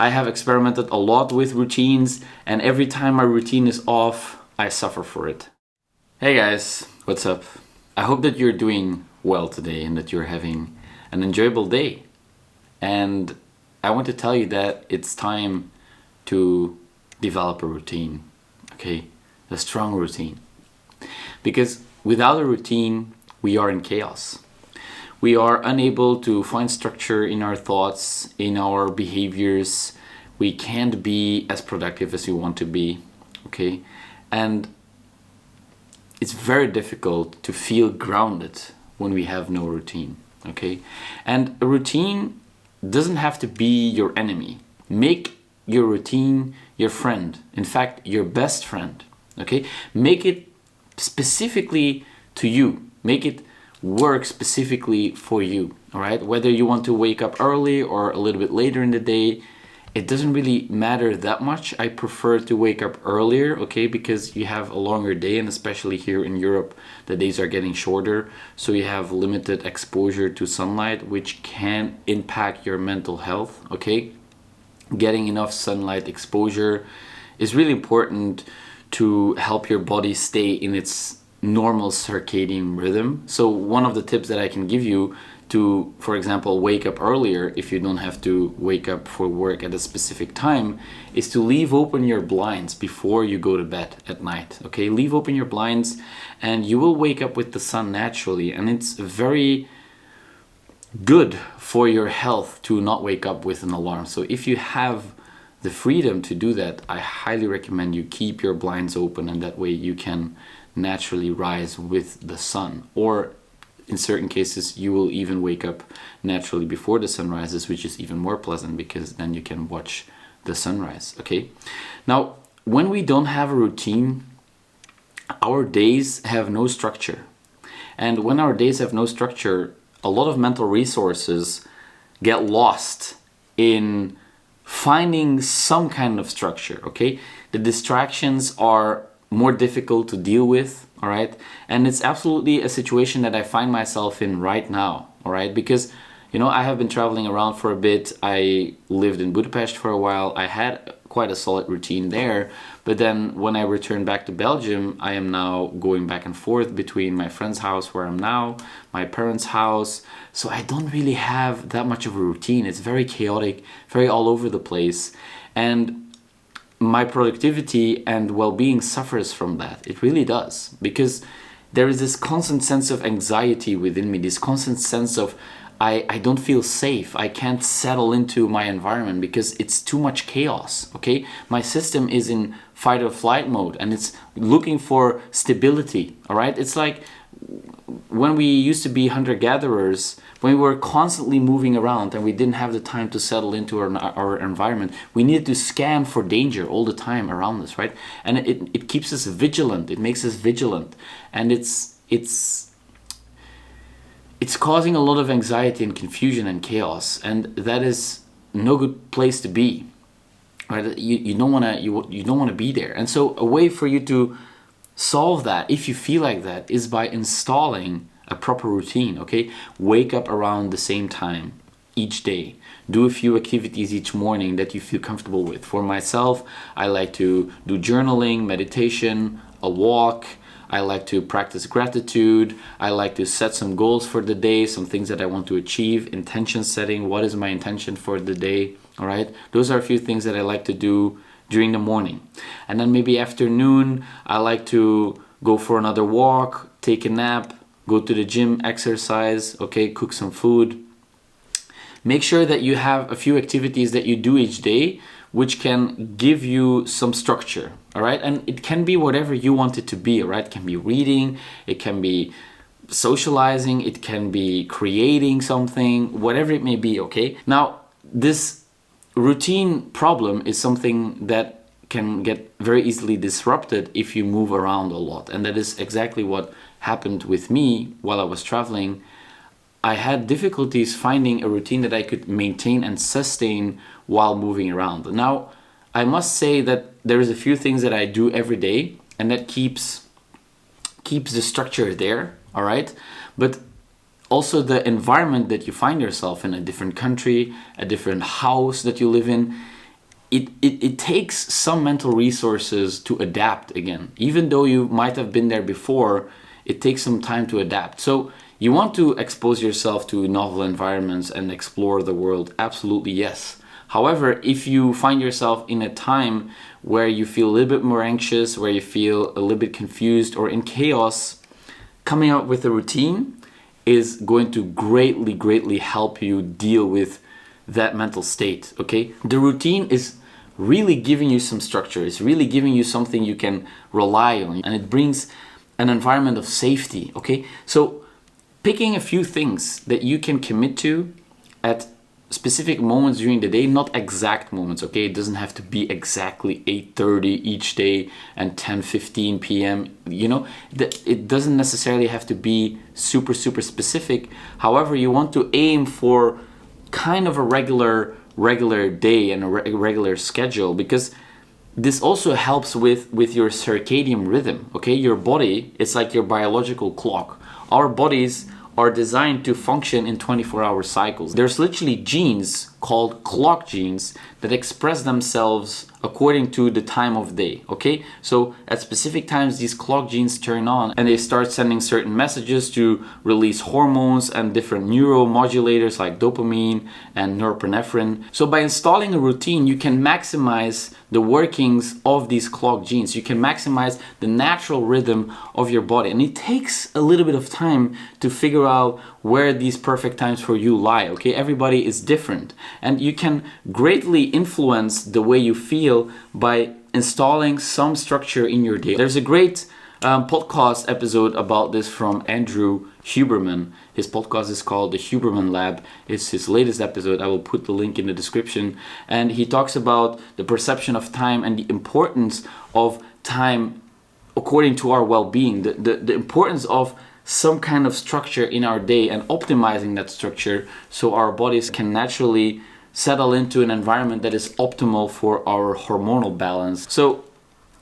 I have experimented a lot with routines, and every time my routine is off, I suffer for it. Hey guys, what's up? I hope that you're doing well today and that you're having an enjoyable day. And I want to tell you that it's time to develop a routine, okay? A strong routine. Because without a routine, we are in chaos. We are unable to find structure in our thoughts, in our behaviors. We can't be as productive as we want to be, okay? And it's very difficult to feel grounded when we have no routine, okay? And a routine doesn't have to be your enemy. Make your routine your friend. In fact, your best friend, okay? Make it specifically to you. Make it work specifically for you, all right? Whether you want to wake up early or a little bit later in the day, it doesn't really matter that much. I prefer to wake up earlier, okay, because you have a longer day, and especially here in Europe, the days are getting shorter, so you have limited exposure to sunlight, which can impact your mental health, okay? Getting enough sunlight exposure is really important to help your body stay in its normal circadian rhythm. So one of the tips that I can give you to, for example, wake up earlier if you don't have to wake up for work at a specific time, is to leave open your blinds before you go to bed at night, okay? Leave open your blinds and you will wake up with the sun naturally, and it's very good for your health to not wake up with an alarm. So if you have the freedom to do that, I highly recommend you keep your blinds open, and that way you can naturally rise with the sun. Or in certain cases, you will even wake up naturally before the sun rises, which is even more pleasant because then you can watch the sunrise, okay? Now, when we don't have a routine, our days have no structure. And when our days have no structure, a lot of mental resources get lost in finding some kind of structure, okay? The distractions are more difficult to deal with, all right? And it's absolutely a situation that I find myself in right now, all right? Because, you know, I have been traveling around for a bit. I lived in Budapest for a while. I had quite a solid routine there. But then when I returned back to Belgium, I am now going back and forth between my friend's house where I'm now, my parents' house. So I don't really have that much of a routine. It's very chaotic, very all over the place. And my productivity and well-being suffers from that. It really does, because there is this constant sense of anxiety within me, this constant sense of I don't feel safe. I can't settle into my environment because it's too much chaos, okay? My system is in fight or flight mode and it's looking for stability, all right? It's like when we used to be hunter-gatherers, when we were constantly moving around and we didn't have the time to settle into our environment, we needed to scan for danger all the time around us, right? And it keeps us vigilant. It makes us vigilant. And it's causing a lot of anxiety and confusion and chaos. And that is no good place to be, right? You don't want to be there. And so a way for you to solve that, if you feel like that, is by installing a proper routine, okay? Wake up around the same time each day. Do a few activities each morning that you feel comfortable with. For myself, I like to do journaling, meditation, a walk. I like to practice gratitude. I like to set some goals for the day, some things that I want to achieve, intention setting. What is my intention for the day, all right? Those are a few things that I like to do during the morning. And then maybe afternoon, I like to go for another walk, take a nap, go to the gym, exercise, okay, cook some food. Make sure that you have a few activities that you do each day which can give you some structure, all right? And it can be whatever you want it to be, all right? It can be reading, it can be socializing, it can be creating something, whatever it may be, okay? Now, this routine problem is something that can get very easily disrupted if you move around a lot. And that is exactly what happened with me while I was traveling. I had difficulties finding a routine that I could maintain and sustain while moving around. Now, I must say that there is a few things that I do every day, and that keeps the structure there, all right? But also the environment that you find yourself in, a different country, a different house that you live in, it takes some mental resources to adapt again. Even though you might have been there before, it takes some time to adapt. So you want to expose yourself to novel environments and explore the world. Absolutely, yes. However, if you find yourself in a time where you feel a little bit more anxious, where you feel a little bit confused or in chaos, coming up with a routine is going to greatly help you deal with that mental state, okay? The routine is really giving you some structure. It's really giving you something you can rely on, and it brings an environment of safety, okay? So picking a few things that you can commit to at specific moments during the day, not exact moments, okay? It doesn't have to be exactly 8:30 each day and 10:15 p.m. You know, it doesn't necessarily have to be super specific. However, you want to aim for kind of a regular day and a regular schedule, because this also helps with your circadian rhythm, okay? Your body, it's like your biological clock. Our bodies are designed to function in 24-hour cycles. There's literally genes called clock genes that express themselves according to the time of day, okay? So at specific times, these clock genes turn on and they start sending certain messages to release hormones and different neuromodulators like dopamine and norepinephrine. So by installing a routine, you can maximize the workings of these clock genes. You can maximize the natural rhythm of your body. And it takes a little bit of time to figure out where these perfect times for you lie, okay? Everybody is different. And you can greatly influence the way you feel by installing some structure in your day. There's a great podcast episode about this from Andrew Huberman. His podcast is called the Huberman Lab. It's his latest episode. I will put the link in the description. And he talks about the perception of time and the importance of time according to our well-being. The importance of some kind of structure in our day and optimizing that structure so our bodies can naturally settle into an environment that is optimal for our hormonal balance. So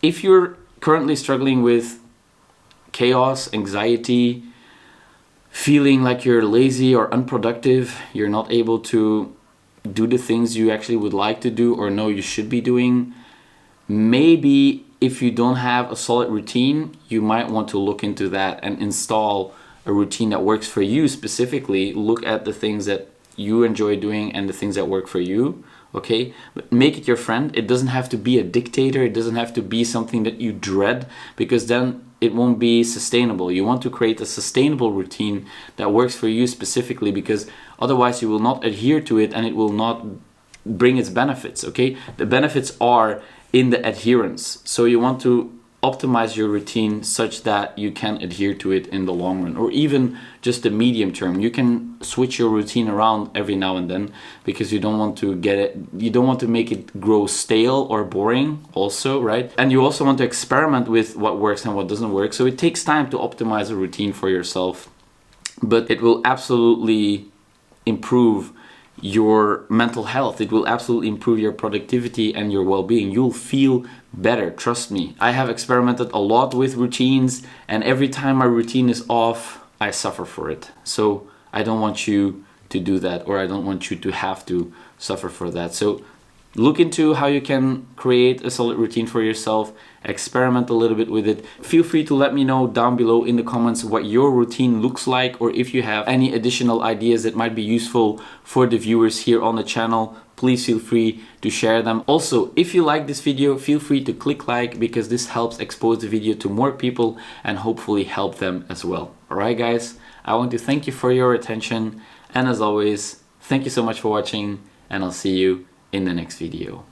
if you're currently struggling with chaos, anxiety, feeling like you're lazy or unproductive, you're not able to do the things you actually would like to do or know you should be doing, maybe if you don't have a solid routine, you might want to look into that and install a routine that works for you specifically. Look at the things that you enjoy doing and the things that work for you, okay? But make it your friend. It doesn't have to be a dictator. It doesn't have to be something that you dread, because then it won't be sustainable. You want to create a sustainable routine that works for you specifically, because otherwise you will not adhere to it and it will not bring its benefits, okay? The benefits are in the adherence. So you want to optimize your routine such that you can adhere to it in the long run, or even just the medium term. You can switch your routine around every now and then, because you don't want to make it grow stale or boring also, right? And you also want to experiment with what works and what doesn't work. So it takes time to optimize a routine for yourself, but it will absolutely improve your mental health. It will absolutely improve your productivity and your well-being. You'll feel better, trust me. I have experimented a lot with routines, and every time my routine is off, I suffer for it. So I don't want you to do that, or I don't want you to have to suffer for that. So look into how you can create a solid routine for yourself. Experiment a little bit with it. Feel free to let me know down below in the comments what your routine looks like, or if you have any additional ideas that might be useful for the viewers here on the channel. Please feel free to share them. Also, if you like this video, feel free to click like, because this helps expose the video to more people and hopefully help them as well. Alright guys, I want to thank you for your attention, and as always, thank you so much for watching, and I'll see you in the next video.